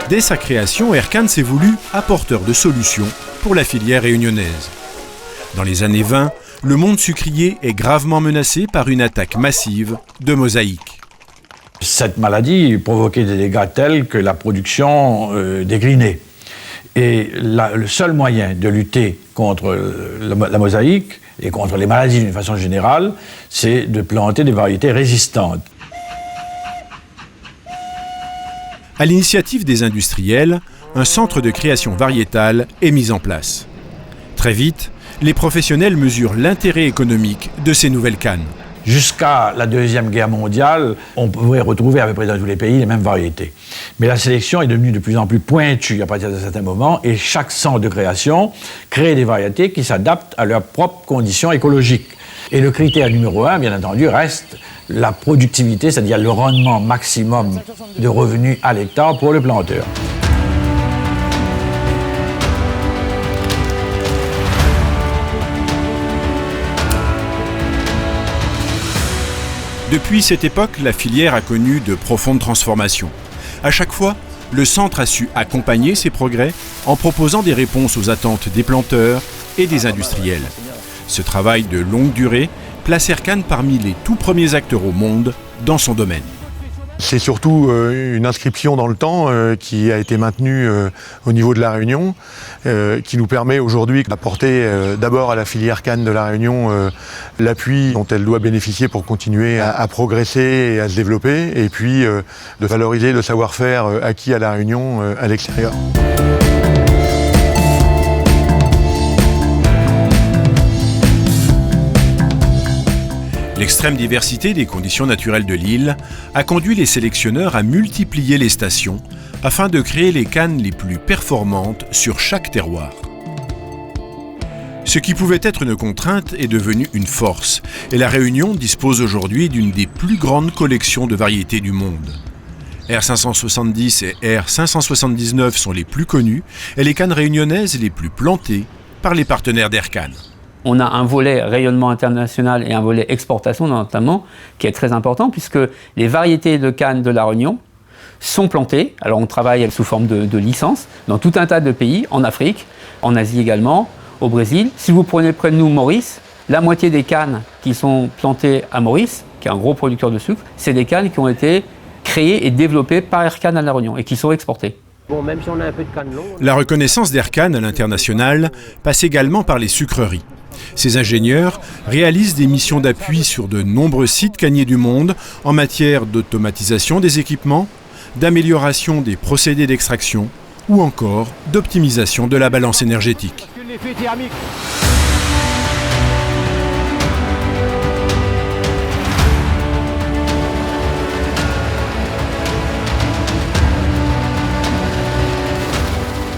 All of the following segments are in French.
Dès sa création, Ercan s'est voulu apporteur de solutions pour la filière réunionnaise. Dans les années 20, le monde sucrier est gravement menacé par une attaque massive de mosaïque. Cette maladie provoquait des dégâts tels que la production dégrinait. Et le seul moyen de lutter contre la mosaïque et contre les maladies d'une façon générale, c'est de planter des variétés résistantes. À l'initiative des industriels, un centre de création variétale est mis en place. Très vite, les professionnels mesurent l'intérêt économique de ces nouvelles cannes. Jusqu'à la Deuxième Guerre mondiale, on pouvait retrouver à peu près dans tous les pays les mêmes variétés. Mais la sélection est devenue de plus en plus pointue à partir d'un certain moment et chaque centre de création crée des variétés qui s'adaptent à leurs propres conditions écologiques. Et le critère numéro 1, bien entendu, reste la productivité, c'est-à-dire le rendement maximum de revenus à l'hectare pour le planteur. Depuis cette époque, la filière a connu de profondes transformations. À chaque fois, le centre a su accompagner ces progrès en proposant des réponses aux attentes des planteurs et des industriels. Ce travail de longue durée place Ercan parmi les tout premiers acteurs au monde dans son domaine. C'est surtout une inscription dans le temps qui a été maintenue au niveau de la Réunion, qui nous permet aujourd'hui d'apporter d'abord à la filière canne de la Réunion l'appui dont elle doit bénéficier pour continuer à progresser et à se développer, et puis de valoriser le savoir-faire acquis à la Réunion à l'extérieur. L'extrême diversité des conditions naturelles de l'île a conduit les sélectionneurs à multiplier les stations afin de créer les cannes les plus performantes sur chaque terroir. Ce qui pouvait être une contrainte est devenu une force, et la Réunion dispose aujourd'hui d'une des plus grandes collections de variétés du monde. R570 et R579 sont les plus connues et les cannes réunionnaises les plus plantées par les partenaires d'Ercan. On a un volet rayonnement international et un volet exportation notamment, qui est très important puisque les variétés de canne de la Réunion sont plantées. Alors on travaille sous forme de licence dans tout un tas de pays, en Afrique, en Asie également, au Brésil. Si vous prenez près de nous Maurice, la moitié des cannes qui sont plantées à Maurice, qui est un gros producteur de sucre, c'est des cannes qui ont été créées et développées par Ercan à la Réunion et qui sont exportées. Bon, même si on a un peu de canne longue... La reconnaissance d'Ercan à l'international passe également par les sucreries. Ces ingénieurs réalisent des missions d'appui sur de nombreux sites canniers du monde en matière d'automatisation des équipements, d'amélioration des procédés d'extraction ou encore d'optimisation de la balance énergétique.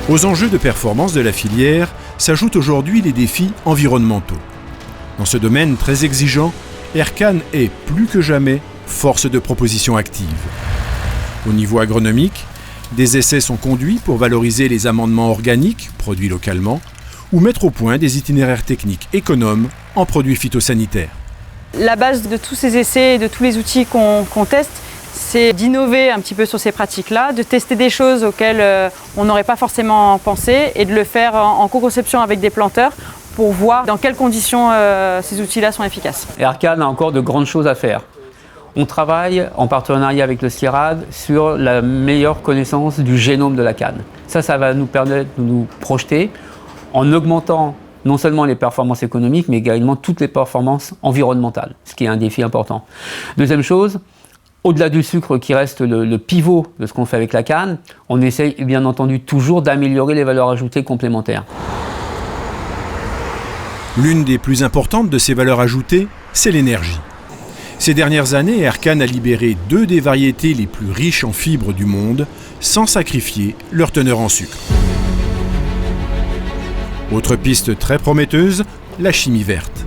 Aux enjeux de performance de la filière s'ajoutent aujourd'hui les défis environnementaux. Dans ce domaine très exigeant, Ercan est plus que jamais force de proposition active. Au niveau agronomique, des essais sont conduits pour valoriser les amendements organiques produits localement ou mettre au point des itinéraires techniques économes en produits phytosanitaires. La base de tous ces essais et de tous les outils qu'on teste, c'est d'innover un petit peu sur ces pratiques-là, de tester des choses auxquelles on n'aurait pas forcément pensé et de le faire en co-conception avec des planteurs pour voir dans quelles conditions ces outils-là sont efficaces. Ercan a encore de grandes choses à faire. On travaille en partenariat avec le CIRAD sur la meilleure connaissance du génome de la canne. Ça va nous permettre de nous projeter en augmentant non seulement les performances économiques, mais également toutes les performances environnementales, ce qui est un défi important. Deuxième chose, au-delà du sucre qui reste le pivot de ce qu'on fait avec la canne, on essaye bien entendu toujours d'améliorer les valeurs ajoutées complémentaires. L'une des plus importantes de ces valeurs ajoutées, c'est l'énergie. Ces dernières années, Ercan a libéré 2 des variétés les plus riches en fibres du monde, sans sacrifier leur teneur en sucre. Autre piste très prometteuse, la chimie verte.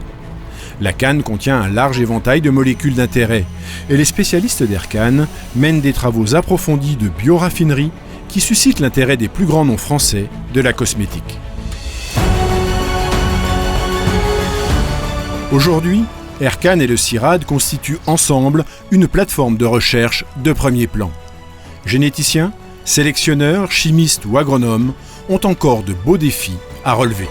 La canne contient un large éventail de molécules d'intérêt et les spécialistes d'Ercan mènent des travaux approfondis de bioraffinerie qui suscitent l'intérêt des plus grands noms français de la cosmétique. Aujourd'hui, Ercan et le CIRAD constituent ensemble une plateforme de recherche de premier plan. Généticiens, sélectionneurs, chimistes ou agronomes ont encore de beaux défis à relever.